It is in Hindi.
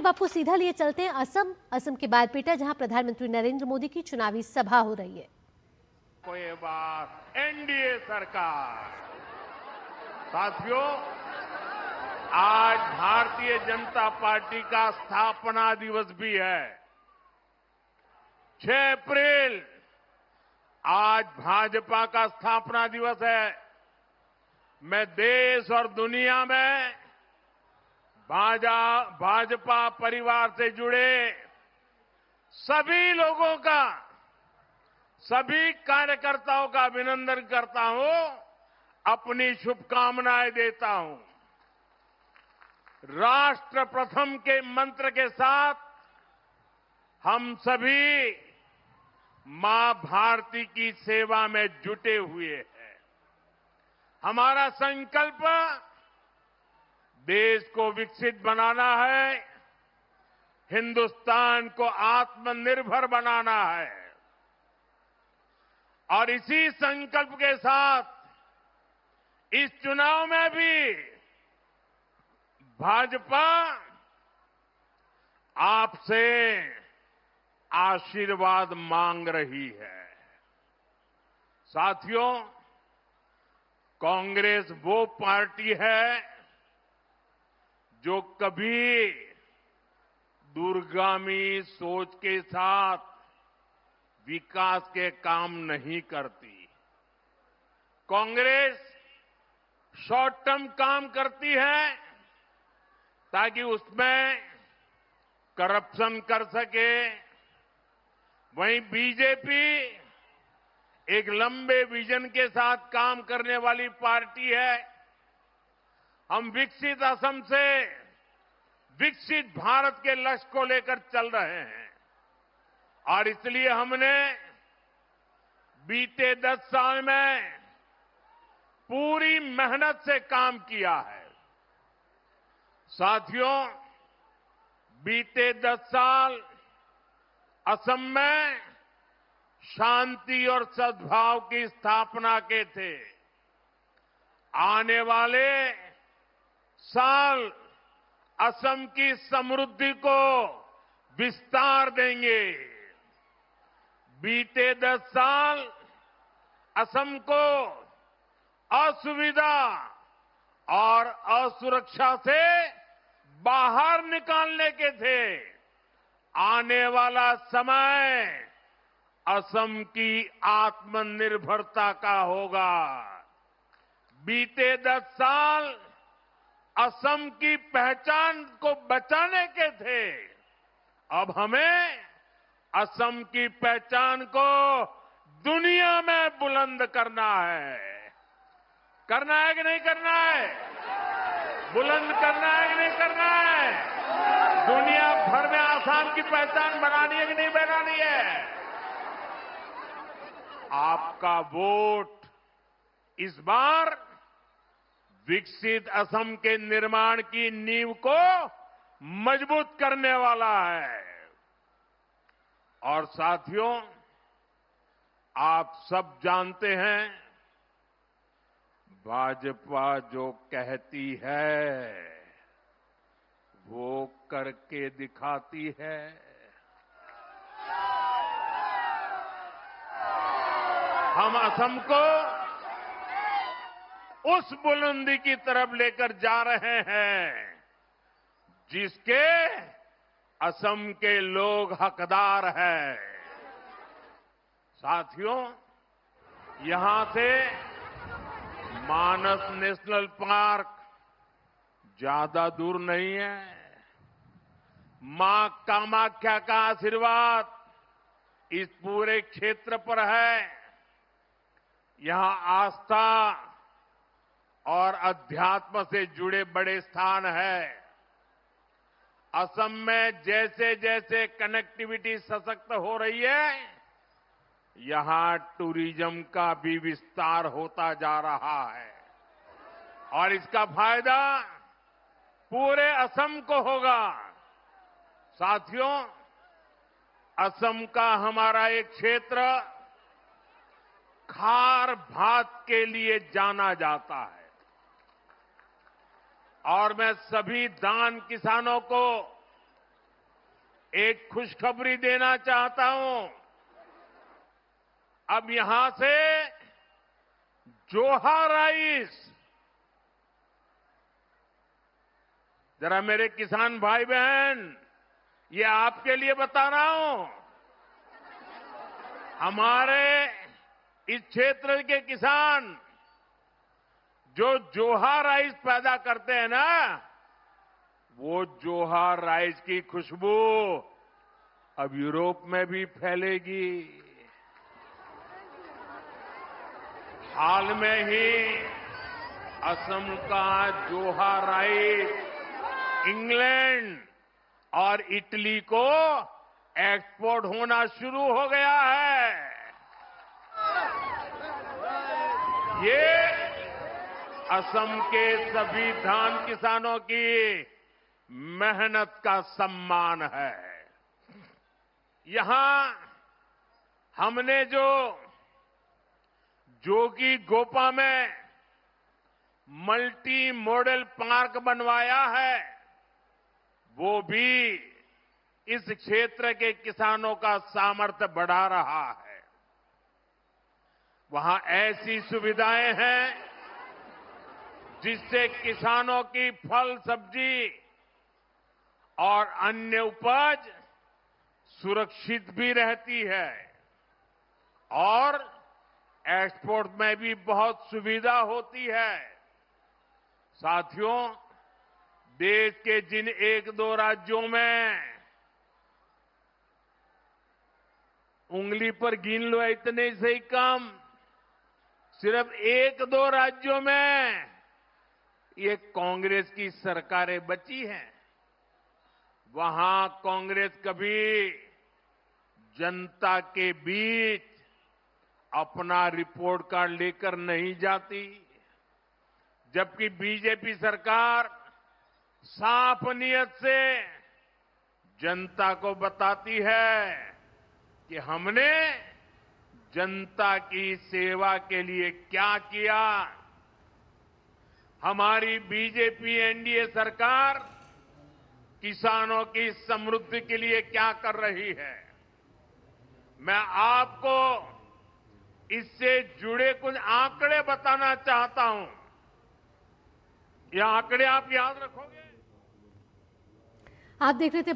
बापू सीधा लिए चलते हैं असम के बारपेटा, जहां प्रधानमंत्री नरेंद्र मोदी की चुनावी सभा हो रही है। कोई बात एनडीए सरकार। साथियों, आज भारतीय जनता पार्टी का स्थापना दिवस भी है। 6 अप्रैल आज भाजपा का स्थापना दिवस है। मैं देश और दुनिया में भाजपा परिवार से जुड़े सभी लोगों का, सभी कार्यकर्ताओं का अभिनंदन करता हूं, अपनी शुभकामनाएं देता हूं। राष्ट्र प्रथम के मंत्र के साथ हम सभी मां भारती की सेवा में जुटे हुए हैं। हमारा संकल्प देश को विकसित बनाना है, हिंदुस्तान को आत्मनिर्भर बनाना है और इसी संकल्प के साथ इस चुनाव में भी भाजपा आपसे आशीर्वाद मांग रही है। साथियों, कांग्रेस वो पार्टी है जो कभी दूरगामी सोच के साथ विकास के काम नहीं करती। कांग्रेस शॉर्ट टर्म काम करती है ताकि उसमें करप्शन कर सके। वहीं बीजेपी एक लंबे विजन के साथ काम करने वाली पार्टी है। हम विकसित असम से विकसित भारत के लक्ष्य को लेकर चल रहे हैं और इसलिए हमने बीते 10 साल में पूरी मेहनत से काम किया है। साथियों, बीते 10 साल असम में शांति और सद्भाव की स्थापना के थे। आने वाले साल असम की समृद्धि को विस्तार देंगे। बीते 10 साल असम को असुविधा और असुरक्षा से बाहर निकालने के थे। आने वाला समय असम की आत्मनिर्भरता का होगा। बीते 10 साल असम की पहचान को बचाने के थे। अब हमें असम की पहचान को दुनिया में बुलंद करना है। करना है कि नहीं करना है? बुलंद करना है कि नहीं करना है? दुनिया भर में आसाम की पहचान बनानी है कि नहीं बनानी है? आपका वोट इस बार विकसित असम के निर्माण की नींव को मजबूत करने वाला है। और साथियों, आप सब जानते हैं, भाजपा जो कहती है वो करके दिखाती है। हम असम को उस बुलंदी की तरफ लेकर जा रहे हैं जिसके असम के लोग हकदार हैं। साथियों, यहां से मानस नेशनल पार्क ज्यादा दूर नहीं है। मां कामाख्या का आशीर्वाद इस पूरे क्षेत्र पर है। यहां आस्था और अध्यात्म से जुड़े बड़े स्थान है। असम में जैसे जैसे कनेक्टिविटी सशक्त हो रही है, यहां टूरिज्म का भी विस्तार होता जा रहा है और इसका फायदा पूरे असम को होगा। साथियों, असम का हमारा एक क्षेत्र खार भात के लिए जाना जाता है और मैं सभी धान किसानों को एक खुशखबरी देना चाहता हूं। अब यहां से जोहा राइस, जरा मेरे किसान भाई बहन, ये आपके लिए बता रहा हूं। हमारे इस क्षेत्र के किसान जो जोहा राइस पैदा करते हैं ना, वो जोहा राइस की खुशबू अब यूरोप में भी फैलेगी। हाल में ही असम का जोहा राइस इंग्लैंड और इटली को एक्सपोर्ट होना शुरू हो गया है। ये असम के सभी धान किसानों की मेहनत का सम्मान है। यहां हमने जो जोगी गोपा में मल्टी मॉडल पार्क बनवाया है, वो भी इस क्षेत्र के किसानों का सामर्थ्य बढ़ा रहा है। वहां ऐसी सुविधाएं हैं जिससे किसानों की फल सब्जी और अन्य उपज सुरक्षित भी रहती है और एक्सपोर्ट में भी बहुत सुविधा होती है। साथियों, देश के जिन एक दो राज्यों में उंगली पर गिन लो इतने से ही कम, सिर्फ एक दो राज्यों में ये कांग्रेस की सरकारें बची हैं, वहां कांग्रेस कभी जनता के बीच अपना रिपोर्ट कार्ड लेकर नहीं जाती, जबकि बीजेपी सरकार साफ नियत से जनता को बताती है कि हमने जनता की सेवा के लिए क्या किया। हमारी बीजेपी एनडीए सरकार किसानों की समृद्धि के लिए क्या कर रही है। मैं आपको इससे जुड़े कुछ आंकड़े बताना चाहता हूं। ये आंकड़े आप याद रखोगे। आप देख रहे थे